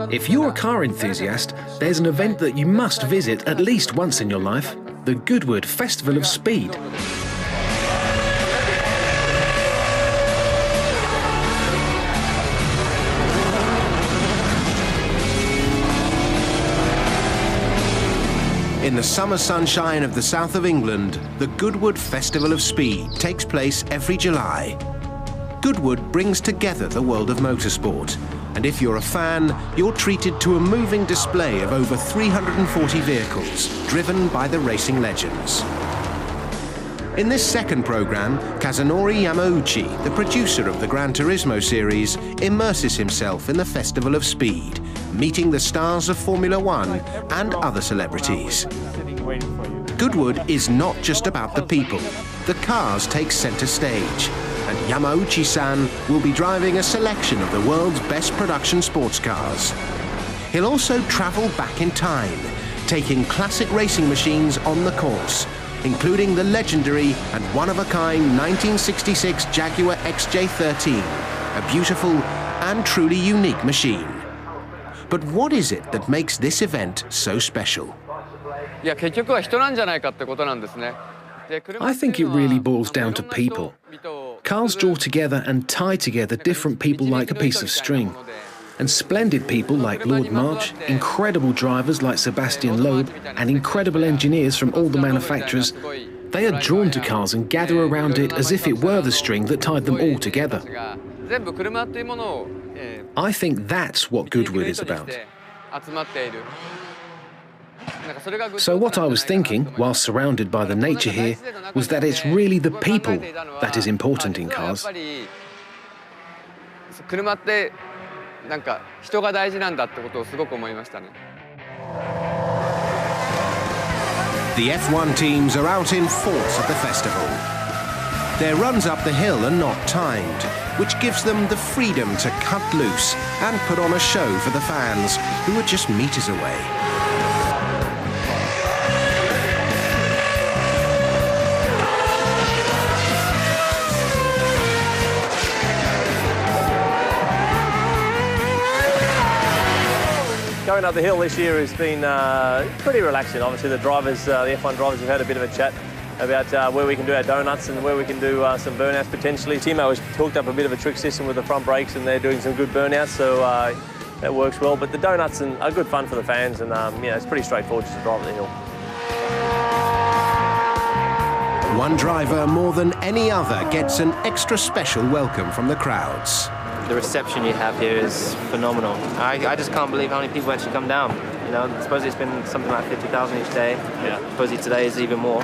If you're a car enthusiast, there's an event that you must visit at least once in your life, the Goodwood Festival of Speed. In the summer sunshine of the south of England, the Goodwood Festival of Speed takes place every July. Goodwood brings together the world of motorsport, and if you're a fan, you're treated to a moving display of over 340 vehicles driven by the racing legends. In this second programme, Kazunori Yamauchi, the producer of the Gran Turismo series, immerses himself in the Festival of Speed, meeting the stars of Formula One and other celebrities. Goodwood is not just about the people. The cars take centre stage, and Yamauchi-san will be driving a selection of the world's best production sports cars. He'll also travel back in time, taking classic racing machines on the course, including the legendary and one-of-a-kind 1966 Jaguar XJ13, a beautiful and truly unique machine. But what is it that makes this event so special? I think it really boils down to people. Cars draw together and tie together different people like a piece of string. And splendid people like Lord March, incredible drivers like Sebastian Loeb, and incredible engineers from all the manufacturers, they are drawn to cars and gather around it as if it were the string that tied them all together. I think that's what Goodwood is about. So what I was thinking, while surrounded by the nature here, was that it's really the people that is important in cars. The F1 teams are out in force at the festival. Their runs up the hill are not timed, which gives them the freedom to cut loose and put on a show for the fans who are just meters away. Going up the hill this year has been pretty relaxing. Obviously the drivers, the F1 drivers have had a bit of a chat about where we can do our donuts and where we can do some burnouts potentially. Timo has hooked up a bit of a trick system with the front brakes and they're doing some good burnouts, so that works well. But the donuts are good fun for the fans, and yeah, it's pretty straightforward just to drive up the hill. One driver more than any other gets an extra special welcome from the crowds. The reception you have here is phenomenal. I just can't believe how many people actually come down. You know, supposedly it's been something like 50,000 each day. Yeah. Supposedly today is even more.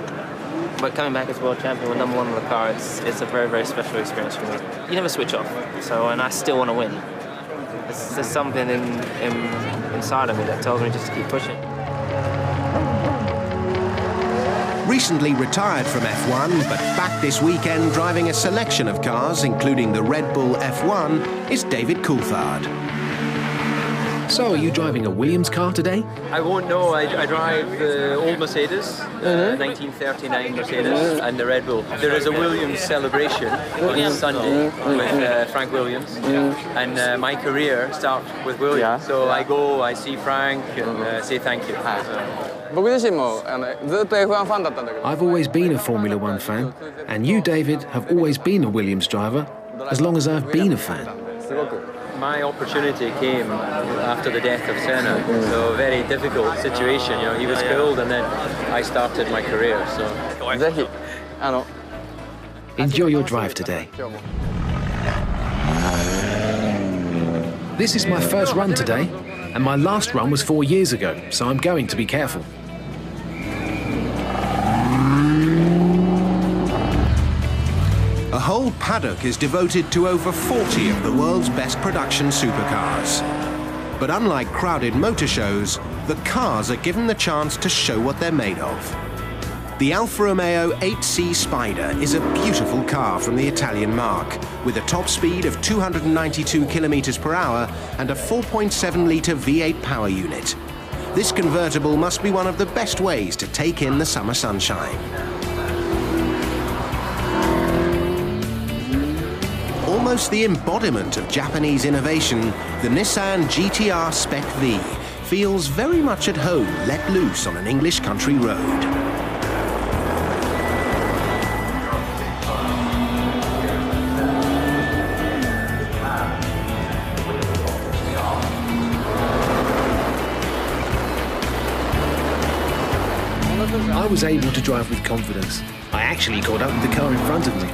But coming back as world champion with #1 in the car, it's a very, very special experience for me. You never switch off, and I still want to win. There's something inside of me that tells me just to keep pushing. Recently retired from F1, but back this weekend driving a selection of cars, including the Red Bull F1, is David Coulthard. So, are you driving a Williams car today? I won't know. I drive the old Mercedes, 1939 Mercedes, and the Red Bull. There is a Williams celebration on Sunday with Frank Williams, and my career starts with Williams. So I go, I see Frank, and say thank you. I've always been a Formula One fan, and you, David, have always been a Williams driver, as long as I've been a fan. My opportunity came after the death of Senna, so a very difficult situation. You know, he was killed, and then I started my career. So, enjoy your drive today. This is my first run today, and my last run was 4 years ago, so I'm going to be careful. A whole paddock is devoted to over 40 of the world's best production supercars. But unlike crowded motor shows, the cars are given the chance to show what they're made of. The Alfa Romeo 8C Spider is a beautiful car from the Italian marque, with a top speed of 292 kilometers per hour and a 4.7-litre V8 power unit. This convertible must be one of the best ways to take in the summer sunshine. Almost the embodiment of Japanese innovation, the Nissan GT-R Spec V feels very much at home let loose on an English country road. I was able to drive with confidence. I actually caught up with the car in front of me.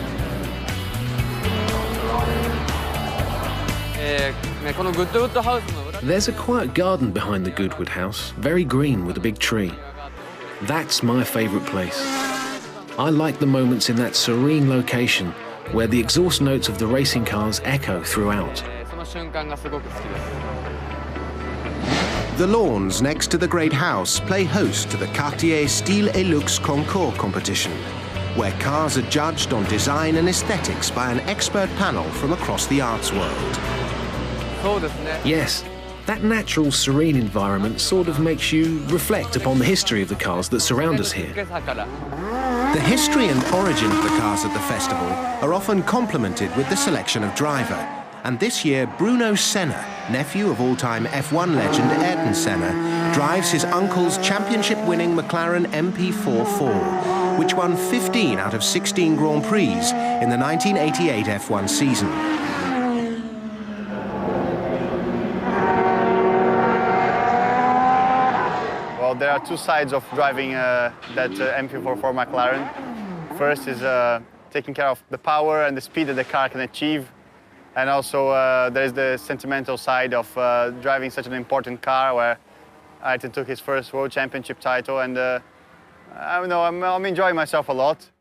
There's a quiet garden behind the Goodwood house, very green with a big tree. That's my favourite place. I like the moments in that serene location where the exhaust notes of the racing cars echo throughout. The lawns next to the Great House play host to the Cartier Style et Luxe Concours competition, where cars are judged on design and aesthetics by an expert panel from across the arts world. Yes, that natural, serene environment sort of makes you reflect upon the history of the cars that surround us here. The history and origin of the cars at the festival are often complemented with the selection of driver. And this year, Bruno Senna, nephew of all-time F1 legend Ayrton Senna, drives his uncle's championship-winning McLaren MP44, which won 15 out of 16 Grand Prix in the 1988 F1 season. Well, there are two sides of driving that MP44 McLaren. First is taking care of the power and the speed that the car can achieve. And also there's the sentimental side of driving such an important car where Ayrton took his first World Championship title, and I don't know, I'm enjoying myself a lot.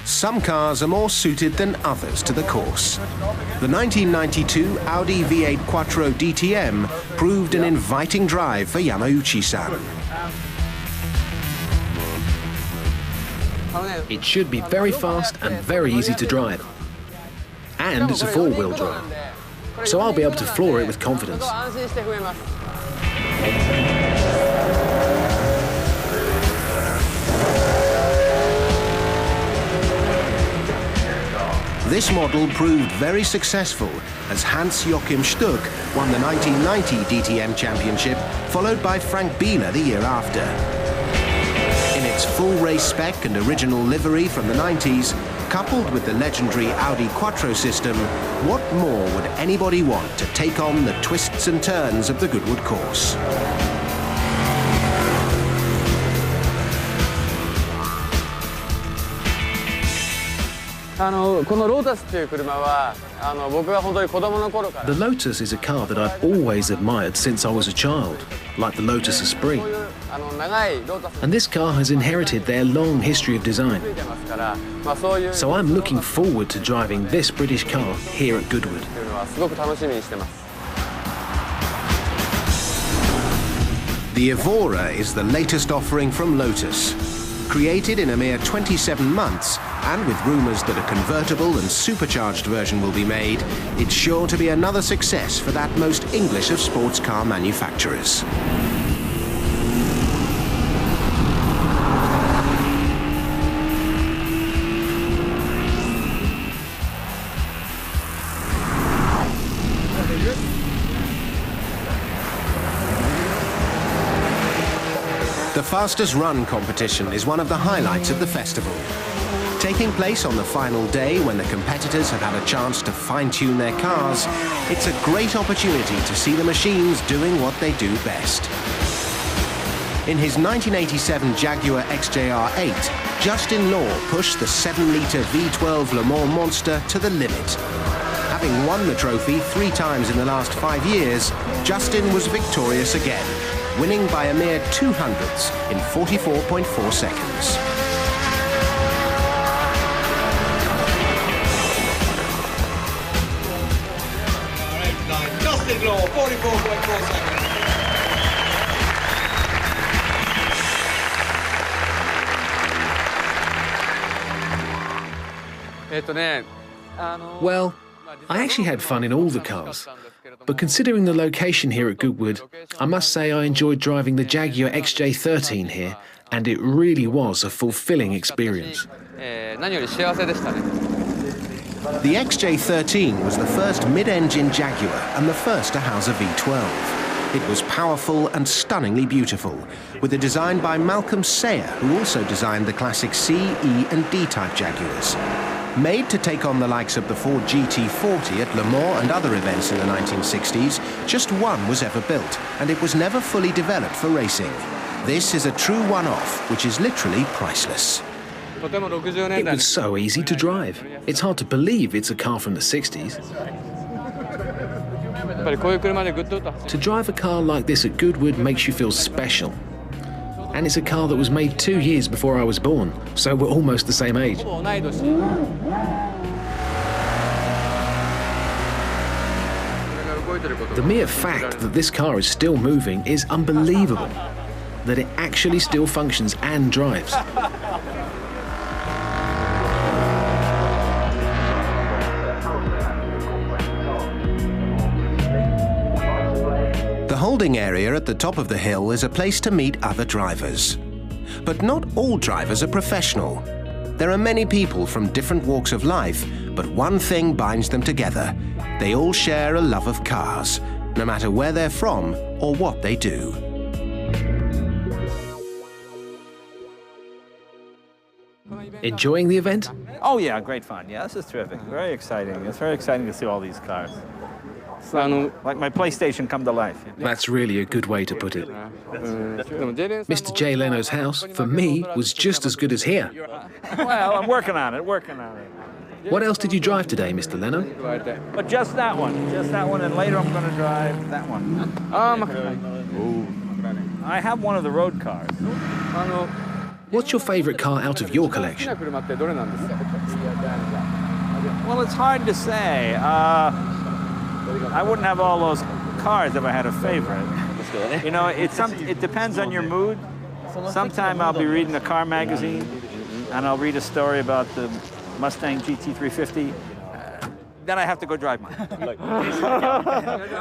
Some cars are more suited than others to the course. The 1992 Audi V8 Quattro DTM proved an inviting drive for Yamauchi-san. It should be very fast and very easy to drive. And it's a four-wheel drive, so I'll be able to floor it with confidence. This model proved very successful as Hans-Joachim Stuck won the 1990 DTM Championship, followed by Frank Bieler the year after. In its full race spec and original livery from the 90s, coupled with the legendary Audi Quattro system, what more would anybody want to take on the twists and turns of the Goodwood course? The Lotus is a car that I've always admired since I was a child, like the Lotus Esprit. And this car has inherited their long history of design. So I'm looking forward to driving this British car here at Goodwood. The Evora is the latest offering from Lotus. Created in a mere 27 months, and with rumours that a convertible and supercharged version will be made, it's sure to be another success for that most English of sports car manufacturers. The fastest run competition is one of the highlights of the festival. Taking place on the final day when the competitors have had a chance to fine-tune their cars, it's a great opportunity to see the machines doing what they do best. In his 1987 Jaguar XJR8, Justin Law pushed the 7-litre V12 Le Mans Monster to the limit. Having won the trophy 3 times in the last 5 years, Justin was victorious again, winning by a mere 200ths in 44.4 seconds. Justin Law, 44.4 seconds. Well, I actually had fun in all the cars. But considering the location here at Goodwood, I must say I enjoyed driving the Jaguar XJ13 here and it really was a fulfilling experience. The XJ13 was the first mid-engine Jaguar and the first to house a V12. It was powerful and stunningly beautiful, with a design by Malcolm Sayer, who also designed the classic C, E and D-type Jaguars. Made to take on the likes of the Ford GT40 at Le Mans and other events in the 1960s, just one was ever built, and it was never fully developed for racing. This is a true one-off, which is literally priceless. It was so easy to drive. It's hard to believe it's a car from the 60s. To drive a car like this at Goodwood makes you feel special. And it's a car that was made 2 years before I was born, so we're almost the same age. The mere fact that this car is still moving is unbelievable. That it actually still functions and drives. The holding area at the top of the hill is a place to meet other drivers. But not all drivers are professional. There are many people from different walks of life, but one thing binds them together. They all share a love of cars, no matter where they're from or what they do. Enjoying the event? Oh yeah, great fun. Yeah, this is terrific. Very exciting. It's very exciting to see all these cars. It's like my PlayStation come to life. That's really a good way to put it. Mr. Jay Leno's house, for me, was just as good as here. Well, I'm working on it, What else did you drive today, Mr. Leno? But just that one, and later I'm going to drive that one. I have one of the road cars. What's your favorite car out of your collection? Well, it's hard to say. I wouldn't have all those cars if I had a favorite. You know, it depends on your mood. Sometime I'll be reading a car magazine, and I'll read a story about the Mustang GT350. Then I have to go drive mine. I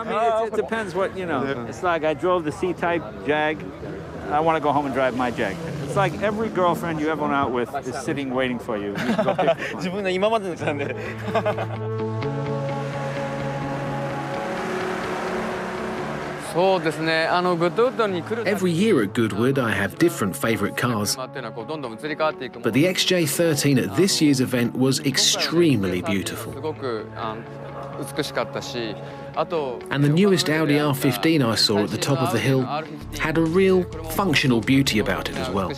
mean, it depends what, you know. It's like I drove the C-type Jag. I want to go home and drive my Jag. It's like every girlfriend you ever went out with is sitting waiting for you. You can go pick one. Every year at Goodwood, I have different favourite cars. But the XJ13 at this year's event was extremely beautiful. And the newest Audi R15 I saw at the top of the hill had a real functional beauty about it as well.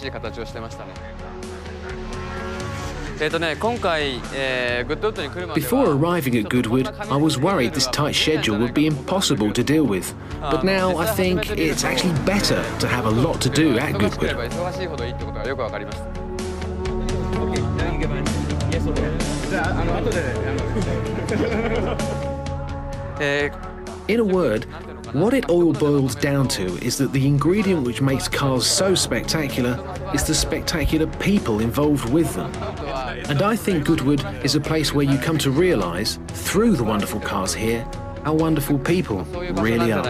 Before arriving at Goodwood, I was worried this tight schedule would be impossible to deal with. But now I think it's actually better to have a lot to do at Goodwood. In a word, what it all boils down to is that the ingredient which makes cars so spectacular is the spectacular people involved with them. And I think Goodwood is a place where you come to realise, through the wonderful cars here, how wonderful people really are.